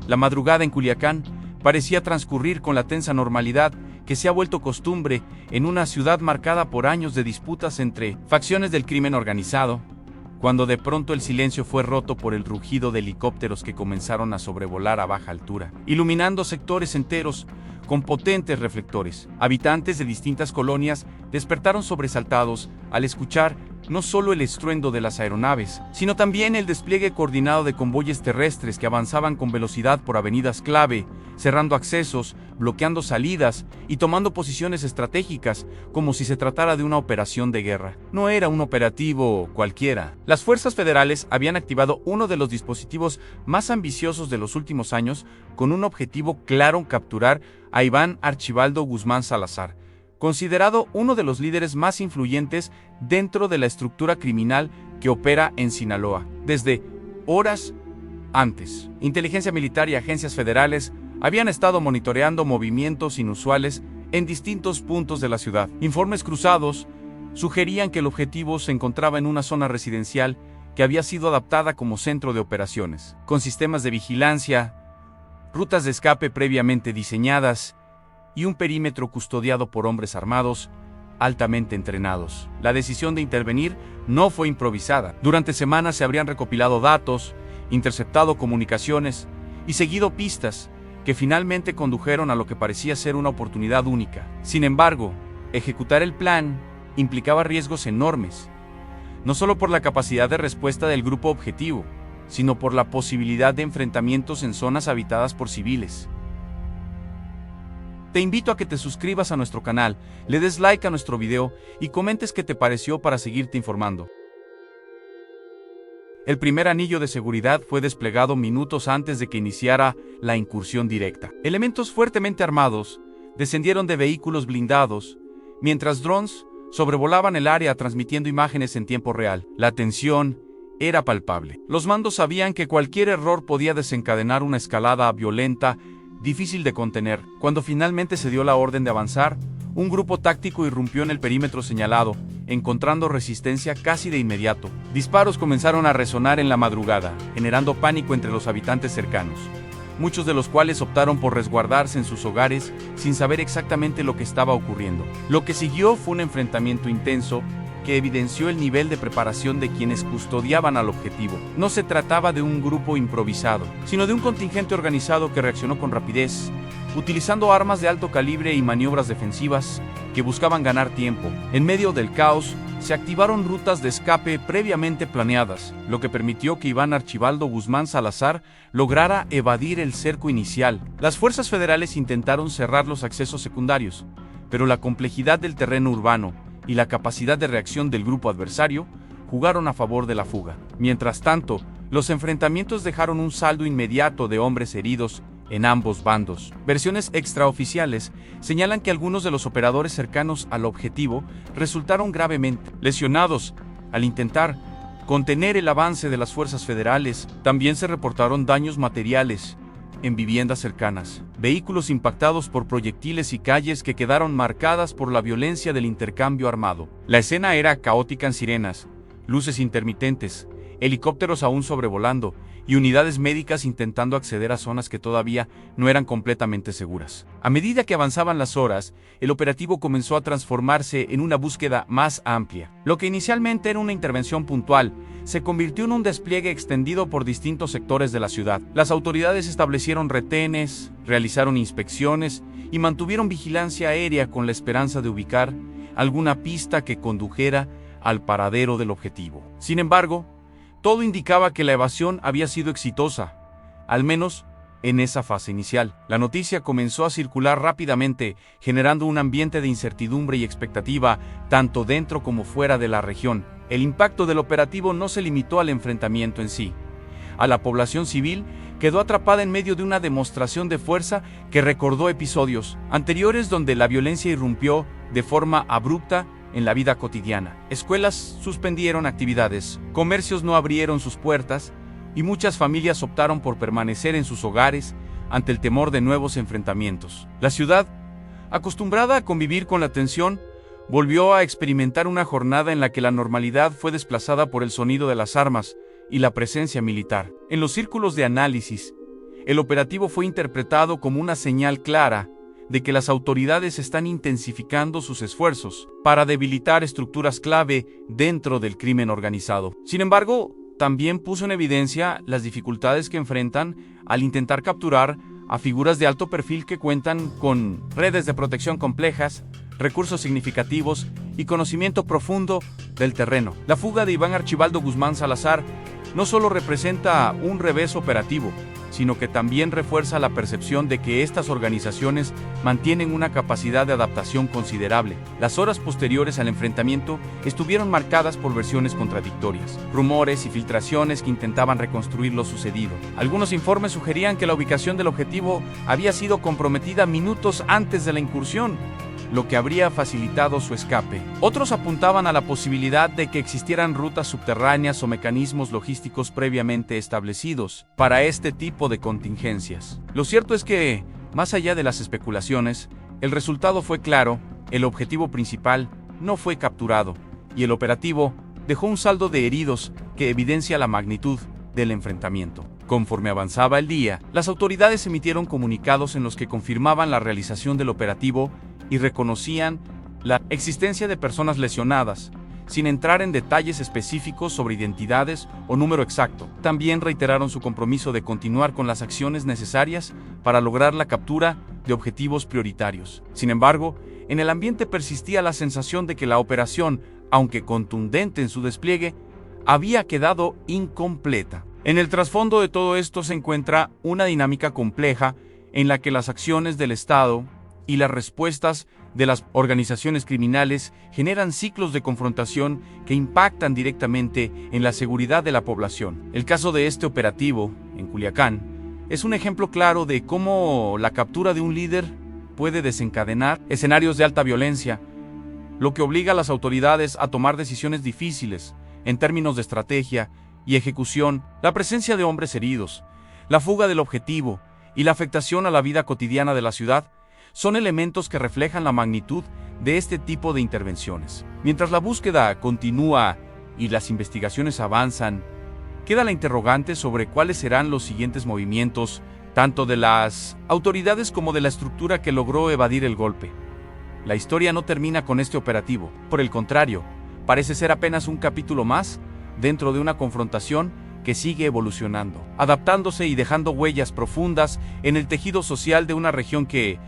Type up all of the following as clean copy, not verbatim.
La madrugada en Culiacán parecía transcurrir con la tensa normalidad que se ha vuelto costumbre en una ciudad marcada por años de disputas entre facciones del crimen organizado, cuando de pronto el silencio fue roto por el rugido de helicópteros que comenzaron a sobrevolar a baja altura, iluminando sectores enteros con potentes reflectores. Habitantes de distintas colonias despertaron sobresaltados al escuchar no solo el estruendo de las aeronaves, sino también el despliegue coordinado de convoyes terrestres que avanzaban con velocidad por avenidas clave, cerrando accesos, bloqueando salidas y tomando posiciones estratégicas, como si se tratara de una operación de guerra. No era un operativo cualquiera. Las fuerzas federales habían activado uno de los dispositivos más ambiciosos de los últimos años, con un objetivo claro: capturar a Iván Archibaldo Guzmán Salazar, considerado uno de los líderes más influyentes dentro de la estructura criminal que opera en Sinaloa. Desde horas antes, inteligencia militar y agencias federales habían estado monitoreando movimientos inusuales en distintos puntos de la ciudad. Informes cruzados sugerían que el objetivo se encontraba en una zona residencial que había sido adaptada como centro de operaciones, con sistemas de vigilancia, rutas de escape previamente diseñadas y un perímetro custodiado por hombres armados altamente entrenados. La decisión de intervenir no fue improvisada. Durante semanas se habrían recopilado datos, interceptado comunicaciones y seguido pistas que finalmente condujeron a lo que parecía ser una oportunidad única. Sin embargo, ejecutar el plan implicaba riesgos enormes, no solo por la capacidad de respuesta del grupo objetivo, sino por la posibilidad de enfrentamientos en zonas habitadas por civiles. Te invito a que te suscribas a nuestro canal, le des like a nuestro video y comentes qué te pareció para seguirte informando. El primer anillo de seguridad fue desplegado minutos antes de que iniciara la incursión directa. Elementos fuertemente armados descendieron de vehículos blindados, mientras drones sobrevolaban el área transmitiendo imágenes en tiempo real. La tensión era palpable. Los mandos sabían que cualquier error podía desencadenar una escalada violenta difícil de contener. Cuando finalmente se dio la orden de avanzar, un grupo táctico irrumpió en el perímetro señalado, encontrando resistencia casi de inmediato. Disparos comenzaron a resonar en la madrugada, generando pánico entre los habitantes cercanos, muchos de los cuales optaron por resguardarse en sus hogares sin saber exactamente lo que estaba ocurriendo. Lo que siguió fue un enfrentamiento intenso que evidenció el nivel de preparación de quienes custodiaban al objetivo. No se trataba de un grupo improvisado, sino de un contingente organizado que reaccionó con rapidez, utilizando armas de alto calibre y maniobras defensivas que buscaban ganar tiempo. En medio del caos, se activaron rutas de escape previamente planeadas, lo que permitió que Iván Archibaldo Guzmán Salazar lograra evadir el cerco inicial. Las fuerzas federales intentaron cerrar los accesos secundarios, pero la complejidad del terreno urbano y la capacidad de reacción del grupo adversario jugaron a favor de la fuga. Mientras tanto, los enfrentamientos dejaron un saldo inmediato de hombres heridos en ambos bandos. Versiones extraoficiales señalan que algunos de los operadores cercanos al objetivo resultaron gravemente lesionados al intentar contener el avance de las fuerzas federales. También se reportaron daños materiales en viviendas cercanas, vehículos impactados por proyectiles y calles que quedaron marcadas por la violencia del intercambio armado. La escena era caótica en sirenas, luces intermitentes, helicópteros aún sobrevolando y unidades médicas intentando acceder a zonas que todavía no eran completamente seguras. A medida que avanzaban las horas, el operativo comenzó a transformarse en una búsqueda más amplia. Lo que inicialmente era una intervención puntual, se convirtió en un despliegue extendido por distintos sectores de la ciudad. Las autoridades establecieron retenes, realizaron inspecciones y mantuvieron vigilancia aérea con la esperanza de ubicar alguna pista que condujera al paradero del objetivo. Sin embargo, todo indicaba que la evasión había sido exitosa, al menos en esa fase inicial. La noticia comenzó a circular rápidamente, generando un ambiente de incertidumbre y expectativa, tanto dentro como fuera de la región. El impacto del operativo no se limitó al enfrentamiento en sí. A la población civil quedó atrapada en medio de una demostración de fuerza que recordó episodios anteriores donde la violencia irrumpió de forma abrupta en la vida cotidiana. Escuelas suspendieron actividades, comercios no abrieron sus puertas y muchas familias optaron por permanecer en sus hogares ante el temor de nuevos enfrentamientos. La ciudad, acostumbrada a convivir con la tensión, volvió a experimentar una jornada en la que la normalidad fue desplazada por el sonido de las armas y la presencia militar. En los círculos de análisis, el operativo fue interpretado como una señal clara de que las autoridades están intensificando sus esfuerzos para debilitar estructuras clave dentro del crimen organizado. Sin embargo, también puso en evidencia las dificultades que enfrentan al intentar capturar a figuras de alto perfil que cuentan con redes de protección complejas, recursos significativos y conocimiento profundo del terreno. La fuga de Iván Archibaldo Guzmán Salazar no solo representa un revés operativo, sino que también refuerza la percepción de que estas organizaciones mantienen una capacidad de adaptación considerable. Las horas posteriores al enfrentamiento estuvieron marcadas por versiones contradictorias, rumores y filtraciones que intentaban reconstruir lo sucedido. Algunos informes sugerían que la ubicación del objetivo había sido comprometida minutos antes de la incursión, lo que habría facilitado su escape. Otros apuntaban a la posibilidad de que existieran rutas subterráneas o mecanismos logísticos previamente establecidos para este tipo de contingencias. Lo cierto es que, más allá de las especulaciones, el resultado fue claro: el objetivo principal no fue capturado, y el operativo dejó un saldo de heridos que evidencia la magnitud del enfrentamiento. Conforme avanzaba el día, las autoridades emitieron comunicados en los que confirmaban la realización del operativo y reconocían la existencia de personas lesionadas, sin entrar en detalles específicos sobre identidades o número exacto. También reiteraron su compromiso de continuar con las acciones necesarias para lograr la captura de objetivos prioritarios. Sin embargo, en el ambiente persistía la sensación de que la operación, aunque contundente en su despliegue, había quedado incompleta. En el trasfondo de todo esto se encuentra una dinámica compleja en la que las acciones del Estado y las respuestas de las organizaciones criminales generan ciclos de confrontación que impactan directamente en la seguridad de la población. El caso de este operativo, en Culiacán, es un ejemplo claro de cómo la captura de un líder puede desencadenar escenarios de alta violencia, lo que obliga a las autoridades a tomar decisiones difíciles en términos de estrategia y ejecución. La presencia de hombres heridos, la fuga del objetivo y la afectación a la vida cotidiana de la ciudad son elementos que reflejan la magnitud de este tipo de intervenciones. Mientras la búsqueda continúa y las investigaciones avanzan, queda la interrogante sobre cuáles serán los siguientes movimientos, tanto de las autoridades como de la estructura que logró evadir el golpe. La historia no termina con este operativo. Por el contrario, parece ser apenas un capítulo más dentro de una confrontación que sigue evolucionando, adaptándose y dejando huellas profundas en el tejido social de una región que,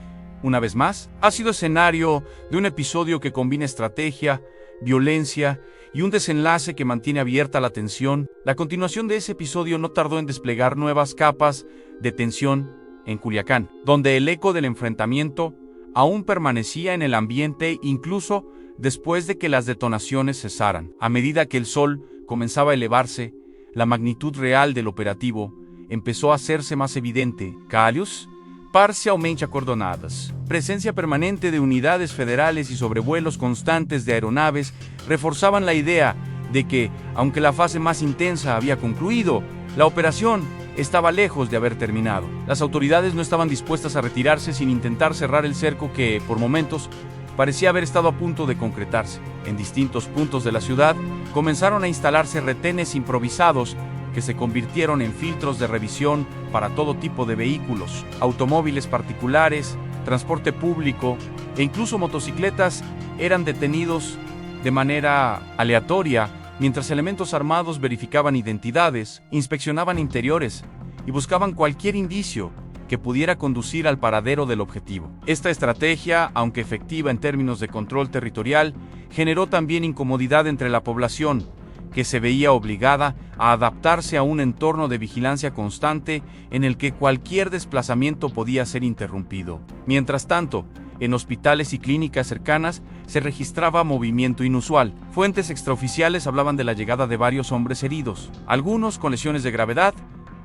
una vez más, ha sido escenario de un episodio que combina estrategia, violencia y un desenlace que mantiene abierta la tensión. La continuación de ese episodio no tardó en desplegar nuevas capas de tensión en Culiacán, donde el eco del enfrentamiento aún permanecía en el ambiente incluso después de que las detonaciones cesaran. A medida que el sol comenzaba a elevarse, la magnitud real del operativo empezó a hacerse más evidente. Calles parcialmente acordonadas, presencia permanente de unidades federales y sobrevuelos constantes de aeronaves reforzaban la idea de que, aunque la fase más intensa había concluido, la operación estaba lejos de haber terminado. Las autoridades no estaban dispuestas a retirarse sin intentar cerrar el cerco que, por momentos, parecía haber estado a punto de concretarse. En distintos puntos de la ciudad comenzaron a instalarse retenes improvisados que se convirtieron en filtros de revisión para todo tipo de vehículos, automóviles particulares, transporte público e incluso motocicletas eran detenidos de manera aleatoria, mientras elementos armados verificaban identidades, inspeccionaban interiores y buscaban cualquier indicio que pudiera conducir al paradero del objetivo. Esta estrategia, aunque efectiva en términos de control territorial, generó también incomodidad entre la población, que se veía obligada a adaptarse a un entorno de vigilancia constante en el que cualquier desplazamiento podía ser interrumpido. Mientras tanto, en hospitales y clínicas cercanas se registraba movimiento inusual. Fuentes extraoficiales hablaban de la llegada de varios hombres heridos, algunos con lesiones de gravedad,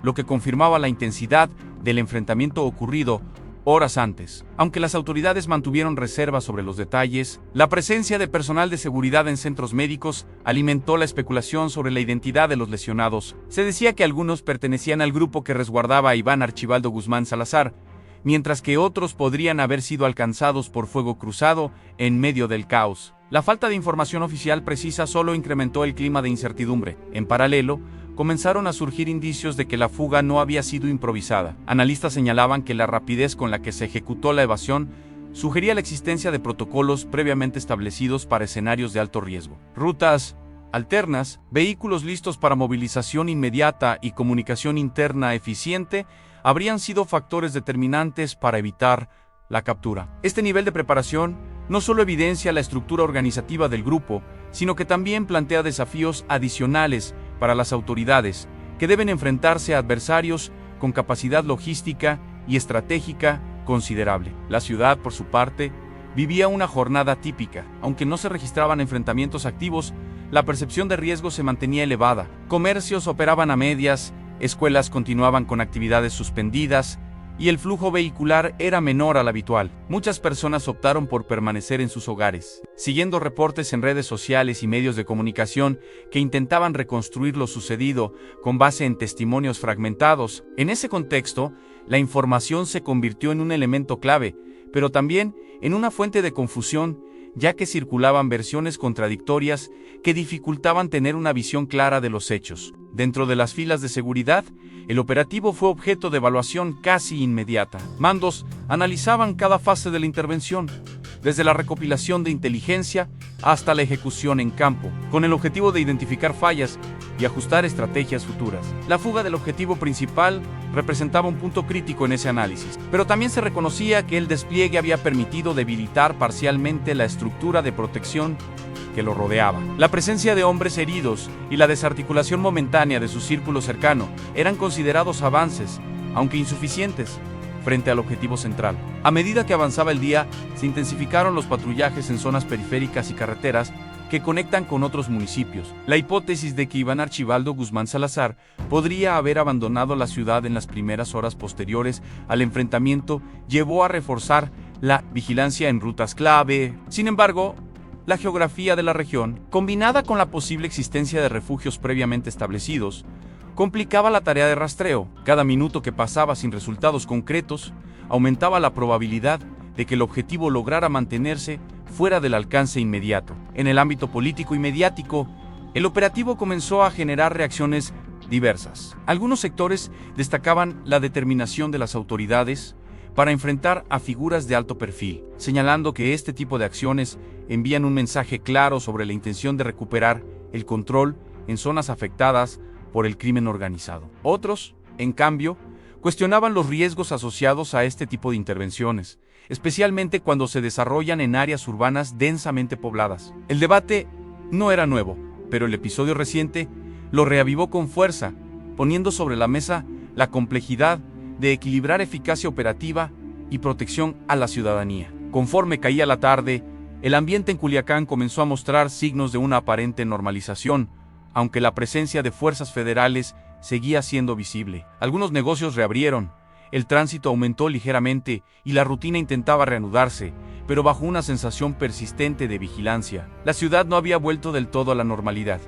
lo que confirmaba la intensidad del enfrentamiento ocurrido horas antes. Aunque las autoridades mantuvieron reservas sobre los detalles, la presencia de personal de seguridad en centros médicos alimentó la especulación sobre la identidad de los lesionados. Se decía que algunos pertenecían al grupo que resguardaba a Iván Archibaldo Guzmán Salazar, mientras que otros podrían haber sido alcanzados por fuego cruzado en medio del caos. La falta de información oficial precisa solo incrementó el clima de incertidumbre. En paralelo, comenzaron a surgir indicios de que la fuga no había sido improvisada. Analistas señalaban que la rapidez con la que se ejecutó la evasión sugería la existencia de protocolos previamente establecidos para escenarios de alto riesgo. Rutas alternas, vehículos listos para movilización inmediata y comunicación interna eficiente habrían sido factores determinantes para evitar la captura. Este nivel de preparación no solo evidencia la estructura organizativa del grupo, sino que también plantea desafíos adicionales para las autoridades, que deben enfrentarse a adversarios con capacidad logística y estratégica considerable. La ciudad, por su parte, vivía una jornada típica. Aunque no se registraban enfrentamientos activos, la percepción de riesgo se mantenía elevada. Comercios operaban a medias, escuelas continuaban con actividades suspendidas, y el flujo vehicular era menor al habitual. Muchas personas optaron por permanecer en sus hogares, siguiendo reportes en redes sociales y medios de comunicación que intentaban reconstruir lo sucedido con base en testimonios fragmentados. En ese contexto, la información se convirtió en un elemento clave, pero también en una fuente de confusión, ya que circulaban versiones contradictorias que dificultaban tener una visión clara de los hechos. Dentro de las filas de seguridad, el operativo fue objeto de evaluación casi inmediata. Mandos analizaban cada fase de la intervención, desde la recopilación de inteligencia hasta la ejecución en campo, con el objetivo de identificar fallas y ajustar estrategias futuras. La fuga del objetivo principal representaba un punto crítico en ese análisis, pero también se reconocía que el despliegue había permitido debilitar parcialmente la estructura de protección que lo rodeaba. La presencia de hombres heridos y la desarticulación momentánea de su círculo cercano eran considerados avances, aunque insuficientes, frente al objetivo central. A medida que avanzaba el día, se intensificaron los patrullajes en zonas periféricas y carreteras que conectan con otros municipios. La hipótesis de que Iván Archibaldo Guzmán Salazar podría haber abandonado la ciudad en las primeras horas posteriores al enfrentamiento llevó a reforzar la vigilancia en rutas clave. Sin embargo, la geografía de la región, combinada con la posible existencia de refugios previamente establecidos, complicaba la tarea de rastreo. Cada minuto que pasaba sin resultados concretos aumentaba la probabilidad de que el objetivo lograra mantenerse fuera del alcance inmediato. En el ámbito político y mediático, el operativo comenzó a generar reacciones diversas. Algunos sectores destacaban la determinación de las autoridades para enfrentar a figuras de alto perfil, señalando que este tipo de acciones envían un mensaje claro sobre la intención de recuperar el control en zonas afectadas por el crimen organizado. Otros, en cambio, cuestionaban los riesgos asociados a este tipo de intervenciones, especialmente cuando se desarrollan en áreas urbanas densamente pobladas. El debate no era nuevo, pero el episodio reciente lo reavivó con fuerza, poniendo sobre la mesa la complejidad de equilibrar eficacia operativa y protección a la ciudadanía. Conforme caía la tarde, el ambiente en Culiacán comenzó a mostrar signos de una aparente normalización, aunque la presencia de fuerzas federales seguía siendo visible. Algunos negocios reabrieron, el tránsito aumentó ligeramente y la rutina intentaba reanudarse, pero bajo una sensación persistente de vigilancia. La ciudad no había vuelto del todo a la normalidad,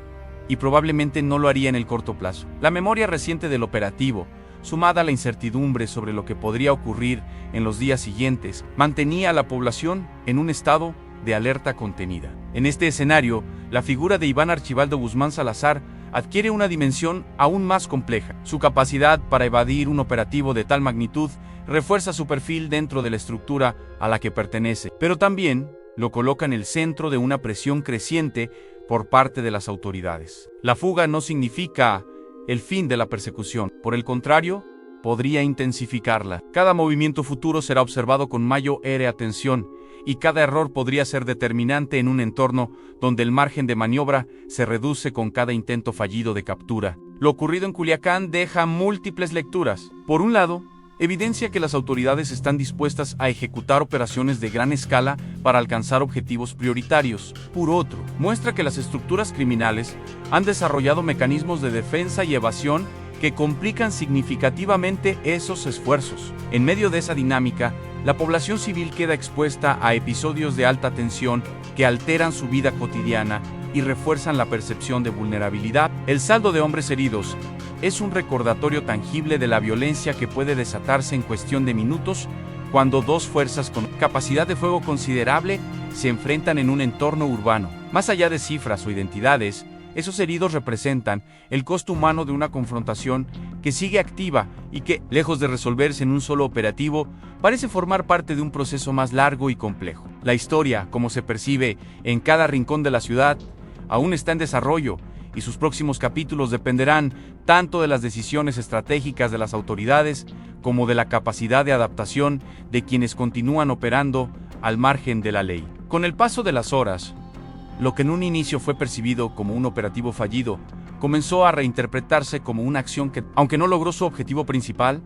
y probablemente no lo haría en el corto plazo. La memoria reciente del operativo, sumada a la incertidumbre sobre lo que podría ocurrir en los días siguientes, mantenía a la población en un estado de alerta contenida. En este escenario, la figura de Iván Archibaldo Guzmán Salazar adquiere una dimensión aún más compleja. Su capacidad para evadir un operativo de tal magnitud refuerza su perfil dentro de la estructura a la que pertenece, pero también lo coloca en el centro de una presión creciente por parte de las autoridades. La fuga no significa el fin de la persecución, por el contrario, podría intensificarla. Cada movimiento futuro será observado con mayor atención, y cada error podría ser determinante en un entorno donde el margen de maniobra se reduce con cada intento fallido de captura. Lo ocurrido en Culiacán deja múltiples lecturas. Por un lado, evidencia que las autoridades están dispuestas a ejecutar operaciones de gran escala para alcanzar objetivos prioritarios. Por otro, muestra que las estructuras criminales han desarrollado mecanismos de defensa y evasión que complican significativamente esos esfuerzos. En medio de esa dinámica, la población civil queda expuesta a episodios de alta tensión que alteran su vida cotidiana y refuerzan la percepción de vulnerabilidad. El saldo de hombres heridos es un recordatorio tangible de la violencia que puede desatarse en cuestión de minutos cuando dos fuerzas con capacidad de fuego considerable se enfrentan en un entorno urbano. Más allá de cifras o identidades, Esos heridos representan el costo humano de una confrontación que sigue activa y que, lejos de resolverse en un solo operativo, parece formar parte de un proceso más largo y complejo. La historia, como se percibe en cada rincón de la ciudad, aún está en desarrollo, y sus próximos capítulos dependerán tanto de las decisiones estratégicas de las autoridades como de la capacidad de adaptación de quienes continúan operando al margen de la ley. Con el paso de las horas, lo que en un inicio fue percibido como un operativo fallido, comenzó a reinterpretarse como una acción que, aunque no logró su objetivo principal,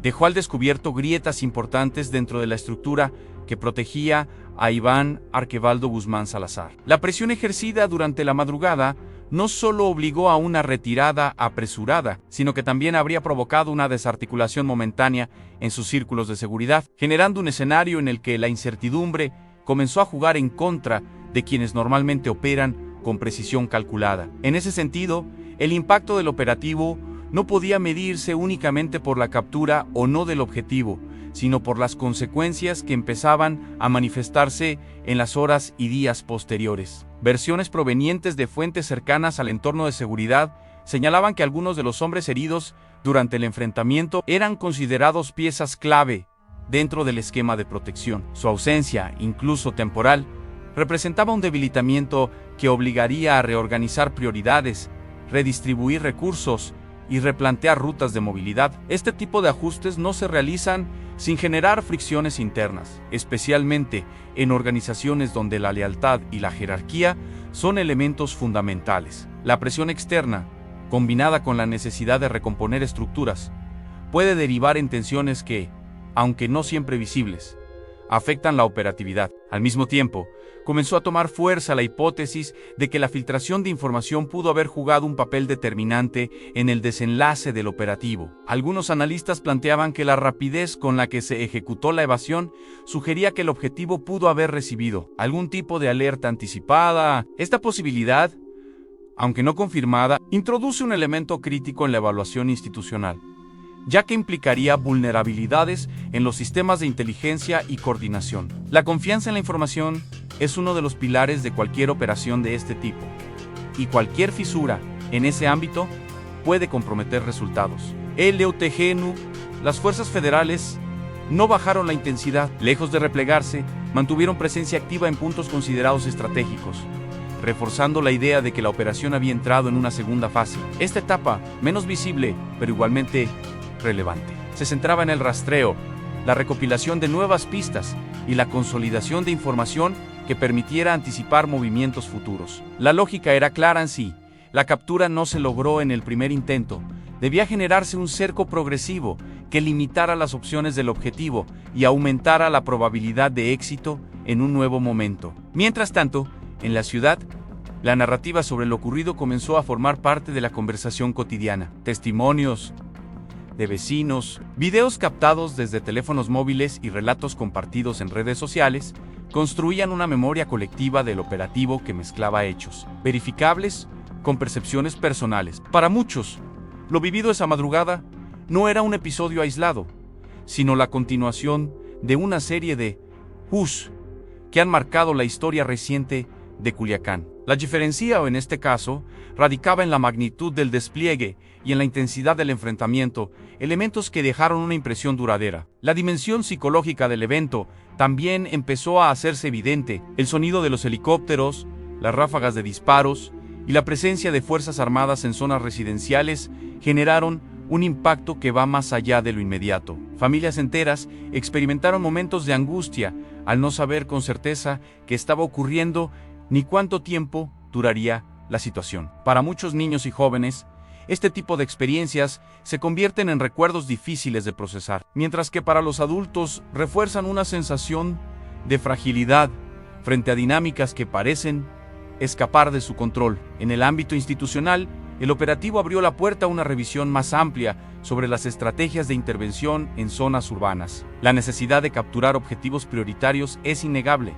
dejó al descubierto grietas importantes dentro de la estructura que protegía a Iván Arquevaldo Guzmán Salazar. La presión ejercida durante la madrugada no solo obligó a una retirada apresurada, sino que también habría provocado una desarticulación momentánea en sus círculos de seguridad, generando un escenario en el que la incertidumbre comenzó a jugar en contra de quienes normalmente operan con precisión calculada. En ese sentido, el impacto del operativo no podía medirse únicamente por la captura o no del objetivo, sino por las consecuencias que empezaban a manifestarse en las horas y días posteriores. Versiones provenientes de fuentes cercanas al entorno de seguridad señalaban que algunos de los hombres heridos durante el enfrentamiento eran considerados piezas clave dentro del esquema de protección. Su ausencia, incluso temporal, representaba un debilitamiento que obligaría a reorganizar prioridades, redistribuir recursos y replantear rutas de movilidad. Este tipo de ajustes no se realizan sin generar fricciones internas, especialmente en organizaciones donde la lealtad y la jerarquía son elementos fundamentales. La presión externa, combinada con la necesidad de recomponer estructuras, puede derivar en tensiones que, aunque no siempre visibles, afectan la operatividad. Al mismo tiempo, comenzó a tomar fuerza la hipótesis de que la filtración de información pudo haber jugado un papel determinante en el desenlace del operativo. Algunos analistas planteaban que la rapidez con la que se ejecutó la evasión sugería que el objetivo pudo haber recibido algún tipo de alerta anticipada. Esta posibilidad, aunque no confirmada, introduce un elemento crítico en la evaluación institucional, ya que implicaría vulnerabilidades en los sistemas de inteligencia y coordinación. La confianza en la información es uno de los pilares de cualquier operación de este tipo, y cualquier fisura en ese ámbito puede comprometer resultados. LUTGNU, las fuerzas federales no bajaron la intensidad. Lejos de replegarse, mantuvieron presencia activa en puntos considerados estratégicos, reforzando la idea de que la operación había entrado en una segunda fase. Esta etapa, menos visible, pero igualmente relevante, se centraba en el rastreo, la recopilación de nuevas pistas y la consolidación de información que permitiera anticipar movimientos futuros. La lógica era clara en sí. La captura no se logró en el primer intento. Debía generarse un cerco progresivo que limitara las opciones del objetivo y aumentara la probabilidad de éxito en un nuevo momento. Mientras tanto, en la ciudad, la narrativa sobre lo ocurrido comenzó a formar parte de la conversación cotidiana. Testimonios de vecinos, videos captados desde teléfonos móviles y relatos compartidos en redes sociales construían una memoria colectiva del operativo que mezclaba hechos verificables con percepciones personales. Para muchos, lo vivido esa madrugada no era un episodio aislado, sino la continuación de una serie de hechos que han marcado la historia reciente de Culiacán. La diferencia, en este caso, radicaba en la magnitud del despliegue y en la intensidad del enfrentamiento, elementos que dejaron una impresión duradera. La dimensión psicológica del evento también empezó a hacerse evidente. El sonido de los helicópteros, las ráfagas de disparos y la presencia de fuerzas armadas en zonas residenciales generaron un impacto que va más allá de lo inmediato. Familias enteras experimentaron momentos de angustia al no saber con certeza qué estaba ocurriendo ni cuánto tiempo duraría la situación. Para muchos niños y jóvenes, este tipo de experiencias se convierten en recuerdos difíciles de procesar, mientras que para los adultos refuerzan una sensación de fragilidad frente a dinámicas que parecen escapar de su control. En el ámbito institucional, el operativo abrió la puerta a una revisión más amplia sobre las estrategias de intervención en zonas urbanas. La necesidad de capturar objetivos prioritarios es innegable,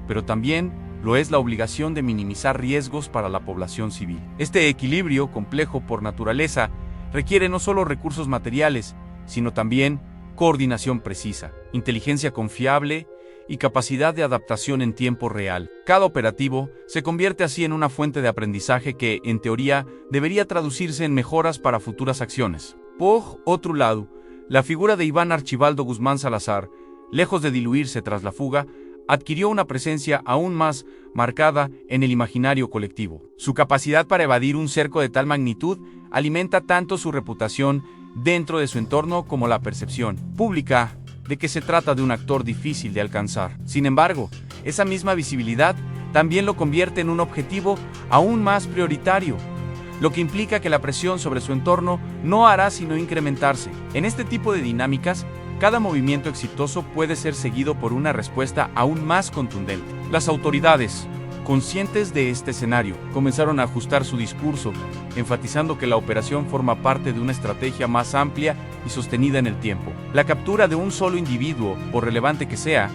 pero también lo es la obligación de minimizar riesgos para la población civil. Este equilibrio, complejo por naturaleza, requiere no solo recursos materiales, sino también coordinación precisa, inteligencia confiable y capacidad de adaptación en tiempo real. Cada operativo se convierte así en una fuente de aprendizaje que, en teoría, debería traducirse en mejoras para futuras acciones. Por otro lado, la figura de Iván Archibaldo Guzmán Salazar, lejos de diluirse tras la fuga, adquirió una presencia aún más marcada en el imaginario colectivo. Su capacidad para evadir un cerco de tal magnitud alimenta tanto su reputación dentro de su entorno como la percepción pública de que se trata de un actor difícil de alcanzar. Sin embargo, esa misma visibilidad también lo convierte en un objetivo aún más prioritario, lo que implica que la presión sobre su entorno no hará sino incrementarse. En este tipo de dinámicas, cada movimiento exitoso puede ser seguido por una respuesta aún más contundente. Las autoridades, conscientes de este escenario, comenzaron a ajustar su discurso, enfatizando que la operación forma parte de una estrategia más amplia y sostenida en el tiempo. La captura de un solo individuo, por relevante que sea,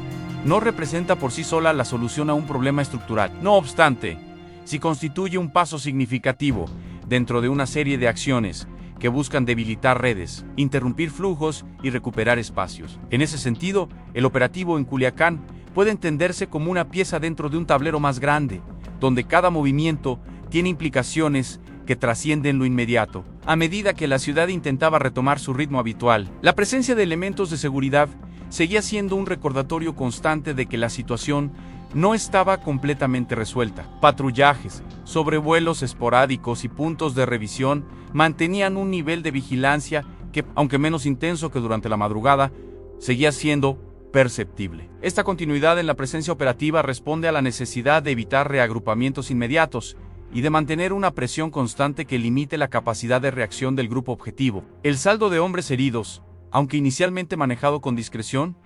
no representa por sí sola la solución a un problema estructural. No obstante, sí constituye un paso significativo dentro de una serie de acciones que buscan debilitar redes, interrumpir flujos y recuperar espacios. En ese sentido, el operativo en Culiacán puede entenderse como una pieza dentro de un tablero más grande, donde cada movimiento tiene implicaciones que trascienden lo inmediato. A medida que la ciudad intentaba retomar su ritmo habitual, la presencia de elementos de seguridad seguía siendo un recordatorio constante de que la situación no estaba completamente resuelta. Patrullajes, sobrevuelos esporádicos y puntos de revisión mantenían un nivel de vigilancia que, aunque menos intenso que durante la madrugada, seguía siendo perceptible. Esta continuidad en la presencia operativa responde a la necesidad de evitar reagrupamientos inmediatos y de mantener una presión constante que limite la capacidad de reacción del grupo objetivo. El saldo de hombres heridos, aunque inicialmente manejado con discreción,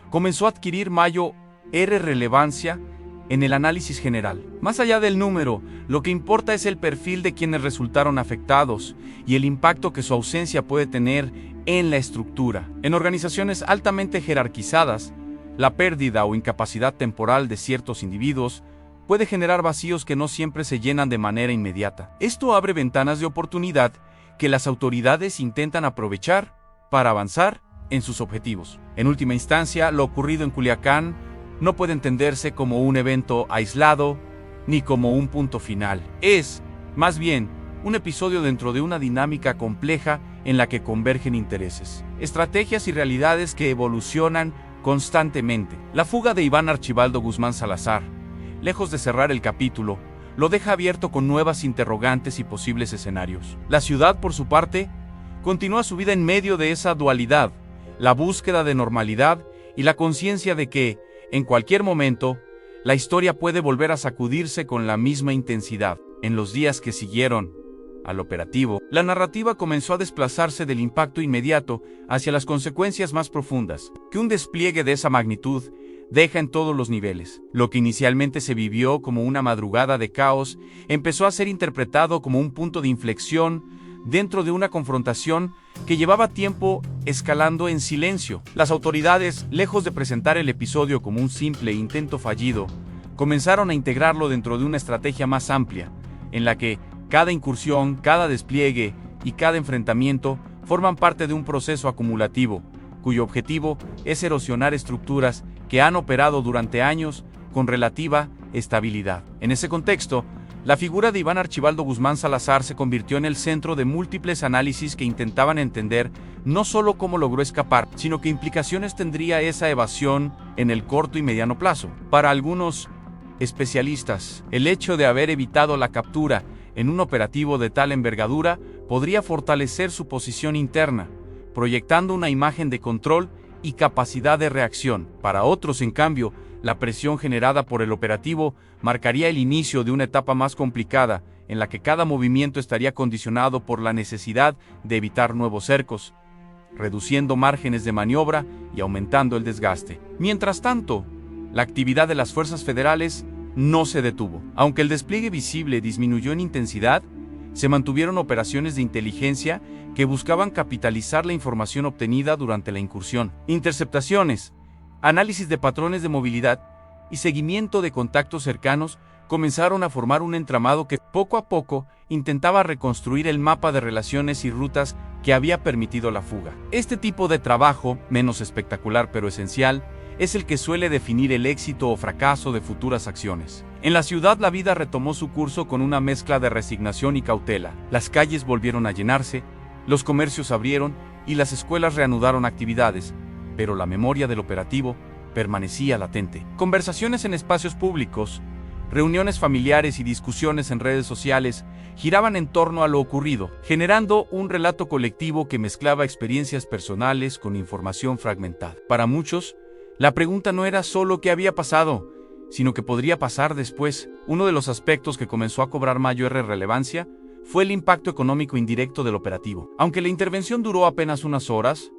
comenzó a adquirir mayor relevancia en el análisis general. Más allá del número, lo que importa es el perfil de quienes resultaron afectados y el impacto que su ausencia puede tener en la estructura. En organizaciones altamente jerarquizadas, la pérdida o incapacidad temporal de ciertos individuos puede generar vacíos que no siempre se llenan de manera inmediata. Esto abre ventanas de oportunidad que las autoridades intentan aprovechar para avanzar en sus objetivos. En última instancia, lo ocurrido en Culiacán no puede entenderse como un evento aislado ni como un punto final. Es, más bien, un episodio dentro de una dinámica compleja en la que convergen intereses, estrategias y realidades que evolucionan constantemente. La fuga de Iván Archibaldo Guzmán Salazar, lejos de cerrar el capítulo, lo deja abierto con nuevas interrogantes y posibles escenarios. La ciudad, por su parte, continúa su vida en medio de esa dualidad, la búsqueda de normalidad y la conciencia de que, en cualquier momento, la historia puede volver a sacudirse con la misma intensidad. En los días que siguieron al operativo, la narrativa comenzó a desplazarse del impacto inmediato hacia las consecuencias más profundas que un despliegue de esa magnitud deja en todos los niveles. Lo que inicialmente se vivió como una madrugada de caos empezó a ser interpretado como un punto de inflexión dentro de una confrontación que llevaba tiempo escalando en silencio. Las autoridades, lejos de presentar el episodio como un simple intento fallido, comenzaron a integrarlo dentro de una estrategia más amplia, en la que cada incursión, cada despliegue y cada enfrentamiento forman parte de un proceso acumulativo, cuyo objetivo es erosionar estructuras que han operado durante años con relativa estabilidad. En ese contexto, la figura de Iván Archibaldo Guzmán Salazar se convirtió en el centro de múltiples análisis que intentaban entender no solo cómo logró escapar, sino qué implicaciones tendría esa evasión en el corto y mediano plazo. Para algunos especialistas, el hecho de haber evitado la captura en un operativo de tal envergadura podría fortalecer su posición interna, proyectando una imagen de control y capacidad de reacción. Para otros, en cambio, la presión generada por el operativo marcaría el inicio de una etapa más complicada, en la que cada movimiento estaría condicionado por la necesidad de evitar nuevos cercos, reduciendo márgenes de maniobra y aumentando el desgaste. Mientras tanto, la actividad de las fuerzas federales no se detuvo. Aunque el despliegue visible disminuyó en intensidad, se mantuvieron operaciones de inteligencia que buscaban capitalizar la información obtenida durante la incursión. Interceptaciones, análisis de patrones de movilidad y seguimiento de contactos cercanos comenzaron a formar un entramado que poco a poco intentaba reconstruir el mapa de relaciones y rutas que había permitido la fuga. Este tipo de trabajo, menos espectacular pero esencial, es el que suele definir el éxito o fracaso de futuras acciones. En la ciudad la vida retomó su curso con una mezcla de resignación y cautela. Las calles volvieron a llenarse, los comercios abrieron y las escuelas reanudaron actividades, pero la memoria del operativo permanecía latente. Conversaciones en espacios públicos, reuniones familiares y discusiones en redes sociales giraban en torno a lo ocurrido, generando un relato colectivo que mezclaba experiencias personales con información fragmentada. Para muchos, la pregunta no era solo qué había pasado, sino qué podría pasar después. Uno de los aspectos que comenzó a cobrar mayor relevancia fue el impacto económico indirecto del operativo. Aunque la intervención duró apenas unas horas,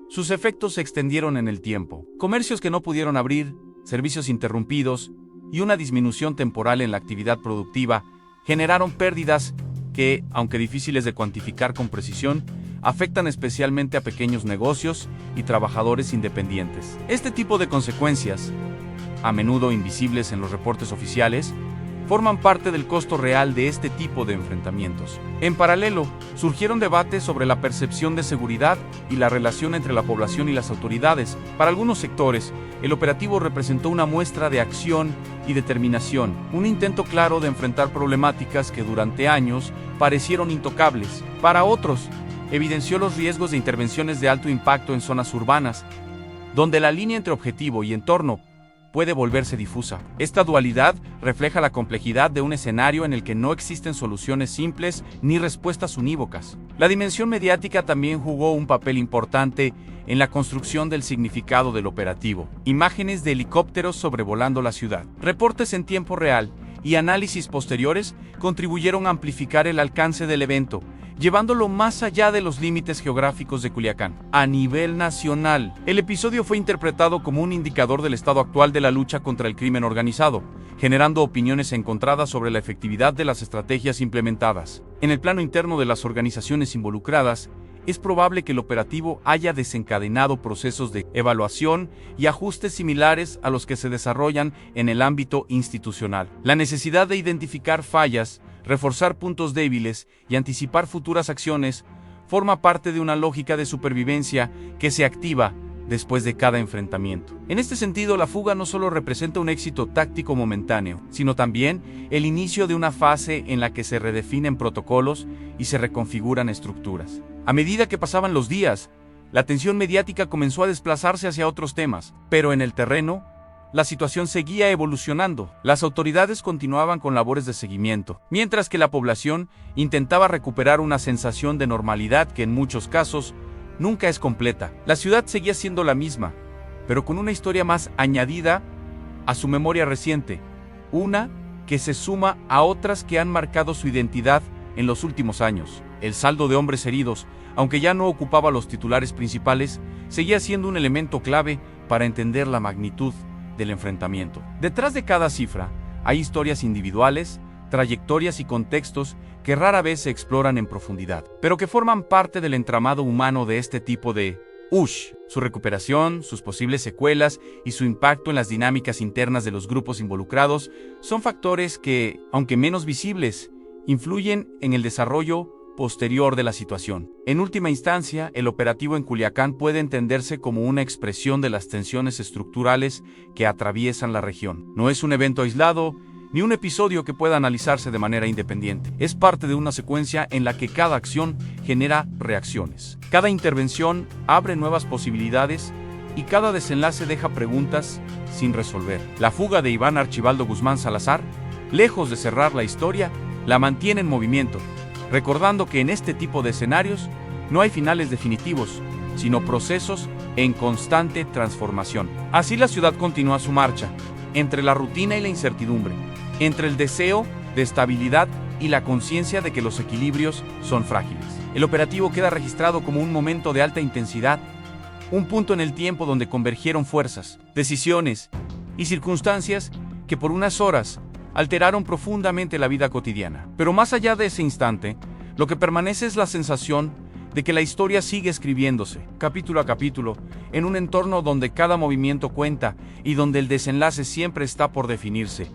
sus efectos se extendieron en el tiempo. Comercios que no pudieron abrir, servicios interrumpidos y una disminución temporal en la actividad productiva generaron pérdidas que, aunque difíciles de cuantificar con precisión, afectan especialmente a pequeños negocios y trabajadores independientes. Este tipo de consecuencias, a menudo invisibles en los reportes oficiales, forman parte del costo real de este tipo de enfrentamientos. En paralelo, surgieron debates sobre la percepción de seguridad y la relación entre la población y las autoridades. Para algunos sectores, el operativo representó una muestra de acción y determinación, un intento claro de enfrentar problemáticas que durante años parecieron intocables. Para otros, evidenció los riesgos de intervenciones de alto impacto en zonas urbanas, donde la línea entre objetivo y entorno puede volverse difusa. Esta dualidad refleja la complejidad de un escenario en el que no existen soluciones simples ni respuestas unívocas. La dimensión mediática también jugó un papel importante en la construcción del significado del operativo. Imágenes de helicópteros sobrevolando la ciudad, reportes en tiempo real y análisis posteriores contribuyeron a amplificar el alcance del evento, llevándolo más allá de los límites geográficos de Culiacán. A nivel nacional, el episodio fue interpretado como un indicador del estado actual de la lucha contra el crimen organizado, generando opiniones encontradas sobre la efectividad de las estrategias implementadas. En el plano interno de las organizaciones involucradas, es probable que el operativo haya desencadenado procesos de evaluación y ajustes similares a los que se desarrollan en el ámbito institucional. La necesidad de identificar fallas, reforzar puntos débiles y anticipar futuras acciones forma parte de una lógica de supervivencia que se activa después de cada enfrentamiento. En este sentido, la fuga no solo representa un éxito táctico momentáneo, sino también el inicio de una fase en la que se redefinen protocolos y se reconfiguran estructuras. A medida que pasaban los días, la atención mediática comenzó a desplazarse hacia otros temas, pero en el terreno, la situación seguía evolucionando. Las autoridades continuaban con labores de seguimiento, mientras que la población intentaba recuperar una sensación de normalidad que en muchos casos nunca es completa. La ciudad seguía siendo la misma, pero con una historia más añadida a su memoria reciente, una que se suma a otras que han marcado su identidad en los últimos años. El saldo de hombres heridos, aunque ya no ocupaba los titulares principales, seguía siendo un elemento clave para entender la magnitud del enfrentamiento. Detrás de cada cifra hay historias individuales, trayectorias y contextos que rara vez se exploran en profundidad, pero que forman parte del entramado humano de este tipo de USH. Su recuperación, sus posibles secuelas y su impacto en las dinámicas internas de los grupos involucrados son factores que, aunque menos visibles, influyen en el desarrollo posterior de la situación. En última instancia, el operativo en Culiacán puede entenderse como una expresión de las tensiones estructurales que atraviesan la región. No es un evento aislado, ni un episodio que pueda analizarse de manera independiente. Es parte de una secuencia en la que cada acción genera reacciones. Cada intervención abre nuevas posibilidades y cada desenlace deja preguntas sin resolver. La fuga de Iván Archibaldo Guzmán Salazar, lejos de cerrar la historia, la mantiene en movimiento, recordando que en este tipo de escenarios no hay finales definitivos, sino procesos en constante transformación. Así la ciudad continúa su marcha, entre la rutina y la incertidumbre, entre el deseo de estabilidad y la conciencia de que los equilibrios son frágiles. El operativo queda registrado como un momento de alta intensidad, un punto en el tiempo donde convergieron fuerzas, decisiones y circunstancias que por unas horas alteraron profundamente la vida cotidiana. Pero más allá de ese instante, lo que permanece es la sensación de que la historia sigue escribiéndose, capítulo a capítulo, en un entorno donde cada movimiento cuenta y donde el desenlace siempre está por definirse.